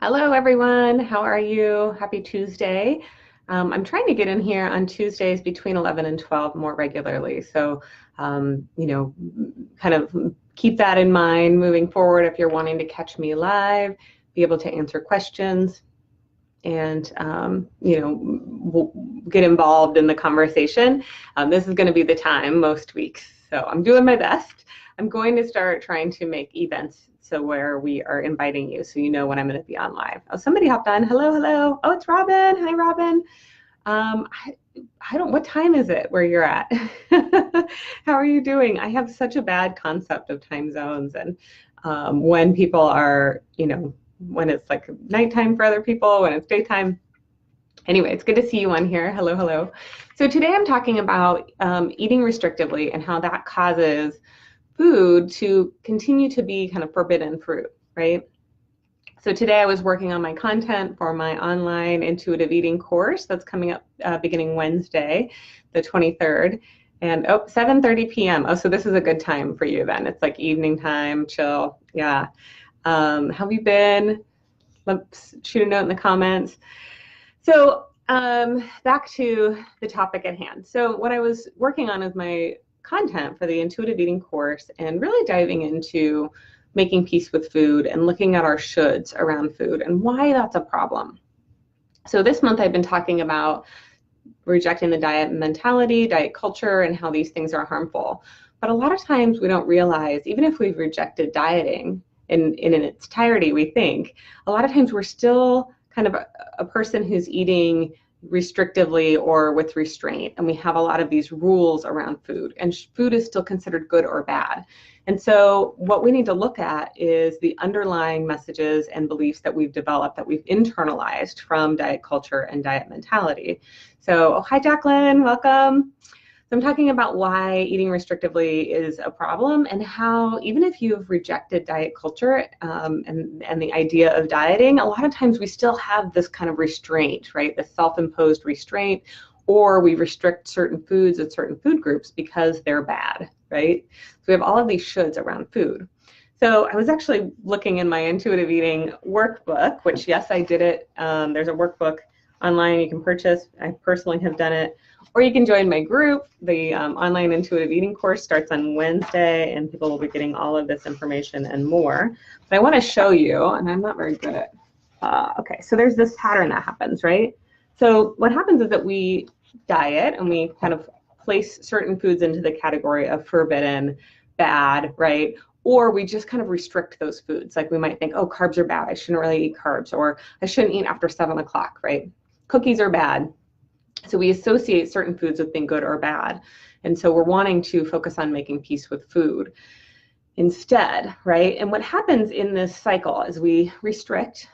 Hello, everyone. How are you? Happy Tuesday. I'm trying to get in here on Tuesdays between 11 and 12 more regularly. So, kind of keep that in mind moving forward if you're wanting to catch me live, be able to answer questions, and, get involved in the conversation. This is going to be the time most weeks. So I'm doing my best. I'm going to start trying to make events so where we are inviting you so you know when I'm going to be on live. Oh, somebody hopped on. Hello, hello. Oh, it's Robin. Hi, Robin. I don't, what time is it where you're at? How are you doing? I have such a bad concept of time zones and when people are, when it's like nighttime for other people, when it's daytime. Anyway, it's good to see you on here. Hello, hello. So today I'm talking about eating restrictively and how that causes food to continue to be kind of forbidden fruit, right? So today I was working on my content for my online intuitive eating course that's coming up beginning Wednesday, the 23rd. And 7:30 p.m. Oh, so this is a good time for you then. It's like evening time, chill. Yeah. How have you been? Let's shoot a note in the comments. So back to the topic at hand. So what I was working on is my content for the intuitive eating course and really diving into making peace with food and looking at our shoulds around food and why that's a problem. So this month I've been talking about rejecting the diet mentality, diet culture, and how these things are harmful. But a lot of times we don't realize, even if we've rejected dieting in its entirety, we think, a lot of times we're still kind of a person who's eating restrictively or with restraint, and we have a lot of these rules around food, and food is still considered good or bad. And so what we need to look at is the underlying messages and beliefs that we've developed, that we've internalized from diet culture and diet mentality. So, hi Jacqueline, welcome. So I'm talking about why eating restrictively is a problem and how even if you've rejected diet culture and the idea of dieting, a lot of times we still have this kind of restraint, right? The self-imposed restraint, or we restrict certain foods and certain food groups because they're bad, right? So we have all of these shoulds around food. So I was actually looking in my intuitive eating workbook, which yes, I did it. There's a workbook online you can purchase. I personally have done it. Or you can join my group. The online intuitive eating course starts on Wednesday, and people will be getting all of this information and more. But I want to show you, and I'm not very good at, okay, so there's this pattern that happens, right? So what happens is that we diet and we kind of place certain foods into the category of forbidden, bad, right? Or we just kind of restrict those foods. Like we might think, oh, carbs are bad. I shouldn't really eat carbs, or I shouldn't eat after 7 o'clock, right? Cookies are bad. So we associate certain foods with being good or bad. And so we're wanting to focus on making peace with food instead, right? And what happens in this cycle is we restrict,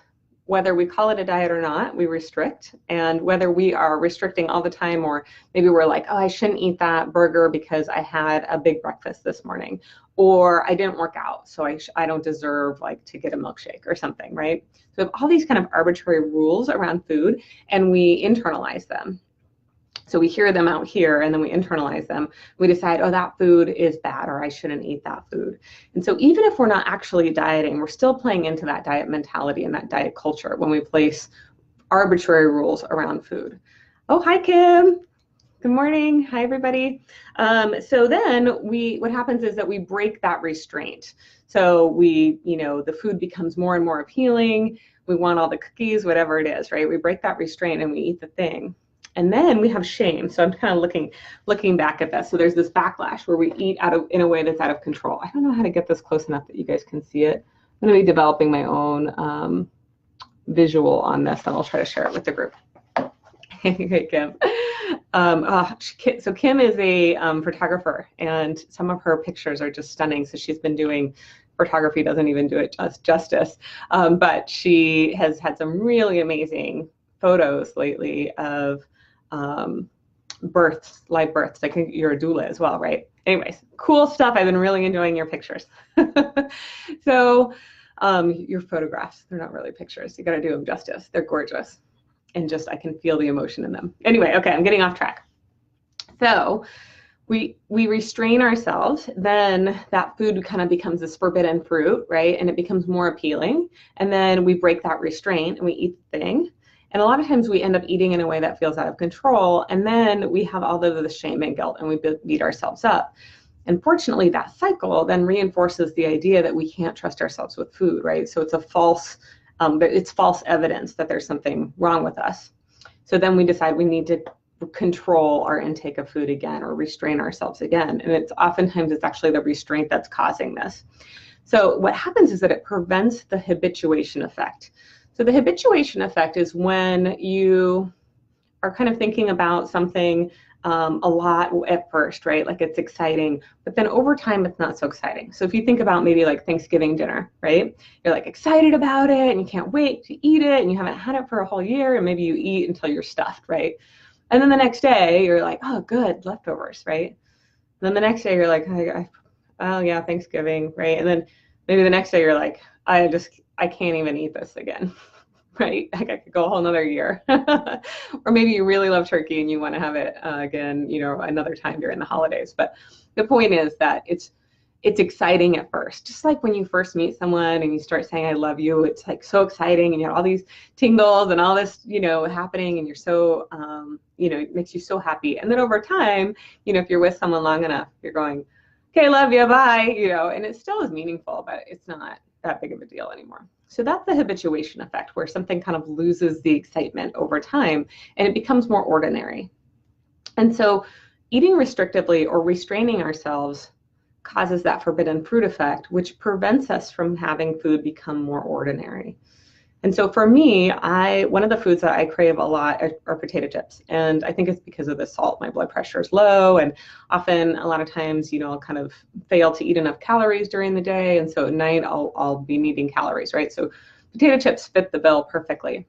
whether we call it a diet or not, we restrict. And whether we are restricting all the time, or maybe we're like, oh, I shouldn't eat that burger because I had a big breakfast this morning, or I didn't work out, so I don't deserve like to get a milkshake or something, right? So we have all these kind of arbitrary rules around food, and we internalize them. So we hear them out here and then we internalize them. We decide, oh, that food is bad, or I shouldn't eat that food. And so even if we're not actually dieting, we're still playing into that diet mentality and that diet culture when we place arbitrary rules around food. Oh, hi, Kim. Good morning. Hi, everybody. So then what happens is that we break that restraint. So the food becomes more and more appealing. We want all the cookies, whatever it is, right? We break that restraint and we eat the thing. And then we have shame. So I'm kind of looking back at this. So there's this backlash where we eat in a way that's out of control. I don't know how to get this close enough that you guys can see it. I'm going to be developing my own visual on this, and I'll try to share it with the group. Hey, Kim. So Kim is a photographer, and some of her pictures are just stunning. So she's been doing photography, doesn't even do it justice, but she has had some really amazing photos lately of births, live births. I think you're a doula as well, right? Anyways, cool stuff. I've been really enjoying your pictures. So your photographs, they're not really pictures. You got to do them justice. They're gorgeous. And I can feel the emotion in them. Anyway, okay, I'm getting off track. So we restrain ourselves, then that food kind of becomes this forbidden fruit, right? And it becomes more appealing. And then we break that restraint and we eat the thing. And a lot of times we end up eating in a way that feels out of control. And then we have all of the shame and guilt and we beat ourselves up. Unfortunately, that cycle then reinforces the idea that we can't trust ourselves with food, right? So it's false evidence that there's something wrong with us. So then we decide we need to control our intake of food again or restrain ourselves again. And it's actually the restraint that's causing this. So what happens is that it prevents the habituation effect. So the habituation effect is when you are kind of thinking about something a lot at first, right? Like it's exciting, but then over time it's not so exciting. So if you think about maybe like Thanksgiving dinner, right? You're like excited about it and you can't wait to eat it and you haven't had it for a whole year and maybe you eat until you're stuffed, right? And then the next day you're like, oh, good, leftovers, right? And then the next day you're like, oh yeah, Thanksgiving, right? And then maybe the next day you're like, I can't even eat this again. Right? Like I could go a whole nother year. Or maybe you really love turkey and you want to have it again, another time during the holidays. But the point is that it's exciting at first. Just like when you first meet someone and you start saying, I love you, it's like so exciting and you have all these tingles and all this, happening and you're so, it makes you so happy. And then over time, if you're with someone long enough, you're going, okay, love you, bye, and it still is meaningful, but it's not that big of a deal anymore. So that's the habituation effect, where something kind of loses the excitement over time and it becomes more ordinary. And so eating restrictively or restraining ourselves causes that forbidden fruit effect, which prevents us from having food become more ordinary. And so for me, one of the foods that I crave a lot are potato chips. And I think it's because of the salt. My blood pressure is low. And often, a lot of times, I'll kind of fail to eat enough calories during the day. And so at night, I'll be needing calories, right? So potato chips fit the bill perfectly.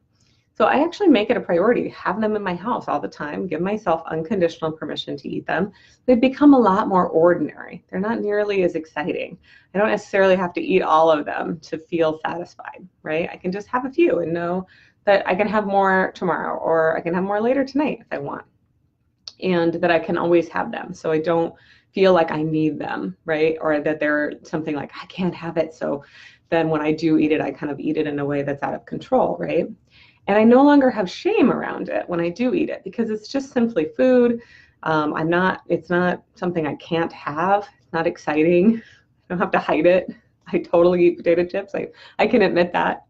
So I actually make it a priority to have them in my house all the time, give myself unconditional permission to eat them. They've become a lot more ordinary. They're not nearly as exciting. I don't necessarily have to eat all of them to feel satisfied, right? I can just have a few and know that I can have more tomorrow or I can have more later tonight if I want, and that I can always have them. So I don't feel like I need them, right? Or that they're something like I can't have it. So then when I do eat it, I kind of eat it in a way that's out of control, right? And I no longer have shame around it when I do eat it because it's just simply food. It's not something I can't have. It's not exciting. I don't have to hide it. I totally eat potato chips. I can admit that.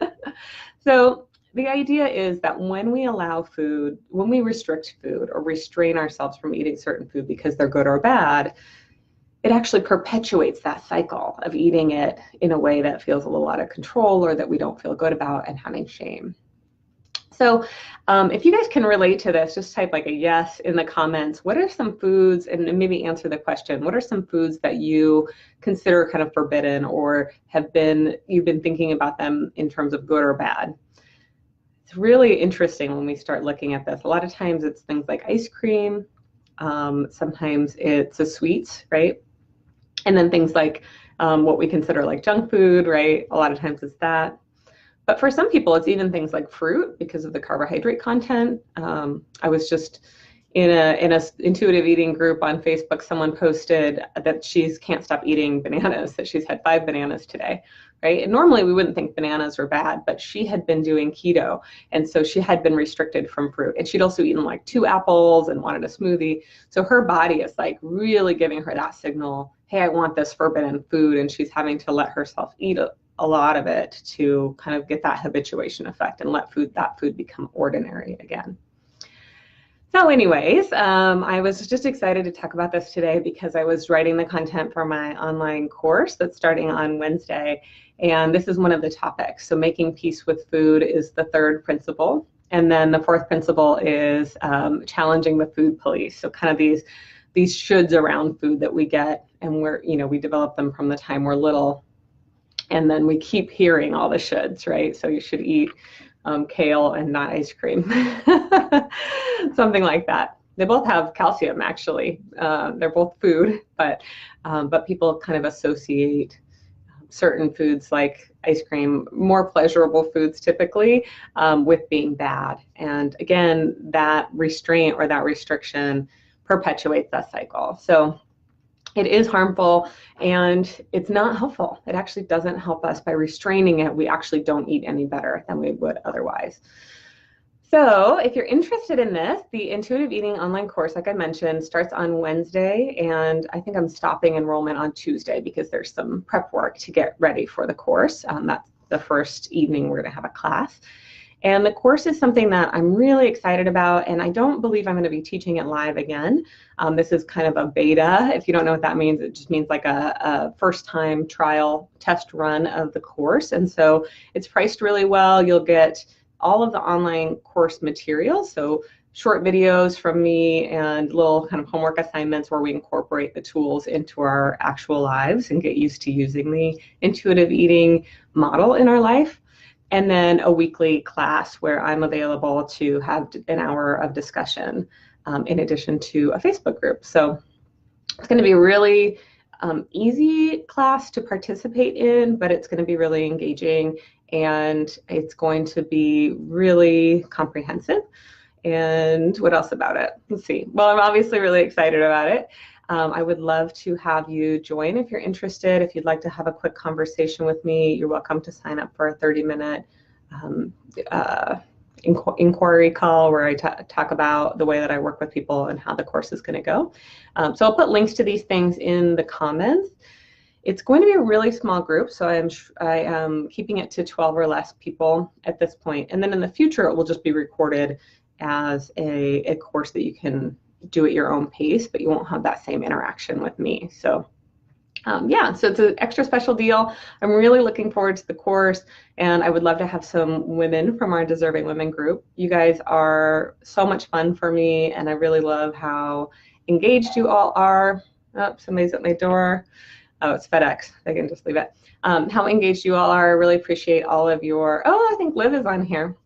So the idea is that when we restrict food or restrain ourselves from eating certain food because they're good or bad, it actually perpetuates that cycle of eating it in a way that feels a little out of control or that we don't feel good about and having shame. So if you guys can relate to this, just type like a yes in the comments. What are some foods, and maybe answer the question, what are some foods that you consider kind of forbidden or you've been thinking about them in terms of good or bad? It's really interesting when we start looking at this. A lot of times it's things like ice cream. Sometimes it's the sweets, right? And then things like what we consider like junk food, right? A lot of times it's that. But for some people, it's even things like fruit because of the carbohydrate content. I was just in a intuitive eating group on Facebook. Someone posted that she can't stop eating bananas, that she's had 5 bananas today, right? And normally we wouldn't think bananas are bad, but she had been doing keto, and so she had been restricted from fruit. And she'd also eaten like 2 apples and wanted a smoothie. So her body is like really giving her that signal, hey, I want this forbidden food, and she's having to let herself eat a lot of it to kind of get that habituation effect and let that food become ordinary again. So anyways, I was just excited to talk about this today because I was writing the content for my online course that's starting on Wednesday, and this is one of the topics. So making peace with food is the 3rd principle, and then the 4th principle is challenging the food police. So kind of these shoulds around food that we get, and we develop them from the time we're little. And then we keep hearing all the shoulds, right? So you should eat kale and not ice cream, something like that. They both have calcium, actually. They're both food, but people kind of associate certain foods like ice cream, more pleasurable foods typically, with being bad. And again, that restraint or that restriction perpetuates that cycle. So it is harmful and it's not helpful. It actually doesn't help us by restraining it. We actually don't eat any better than we would otherwise. So if you're interested in this, the Intuitive Eating online course, like I mentioned, starts on Wednesday, and I think I'm stopping enrollment on Tuesday because there's some prep work to get ready for the course. That's the first evening we're going to have a class. And the course is something that I'm really excited about, and I don't believe I'm going to be teaching it live again. This is kind of a beta. If you don't know what that means, it just means like a first-time trial test run of the course. And so it's priced really well. You'll get all of the online course materials, so short videos from me and little kind of homework assignments where we incorporate the tools into our actual lives and get used to using the intuitive eating model in our life. And then a weekly class where I'm available to have an hour of discussion in addition to a Facebook group. So it's going to be a really easy class to participate in, but it's going to be really engaging and it's going to be really comprehensive. And what else about it? Let's see. Well, I'm obviously really excited about it. I would love to have you join if you're interested. If you'd like to have a quick conversation with me, you're welcome to sign up for a 30-minute inquiry call where I talk about the way that I work with people and how the course is going to go. So I'll put links to these things in the comments. It's going to be a really small group, so I am keeping it to 12 or less people at this point. And then in the future, it will just be recorded as a course that you can do at your own pace, but you won't have that same interaction with me. So yeah, so it's an extra special deal. I'm really looking forward to the course, and I would love to have some women from our Deserving Women group. You guys are so much fun for me, and I really love how engaged you all are. Oh, somebody's at my door. Oh, it's FedEx. I can just leave it. How engaged you all are. I really appreciate all of your, oh, I think Liv is on here.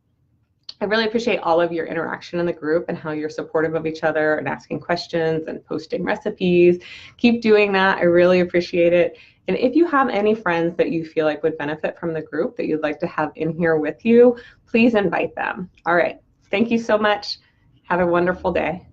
I really appreciate all of your interaction in the group and how you're supportive of each other and asking questions and posting recipes. Keep doing that. I really appreciate it. And if you have any friends that you feel like would benefit from the group that you'd like to have in here with you, please invite them. All right. Thank you so much. Have a wonderful day.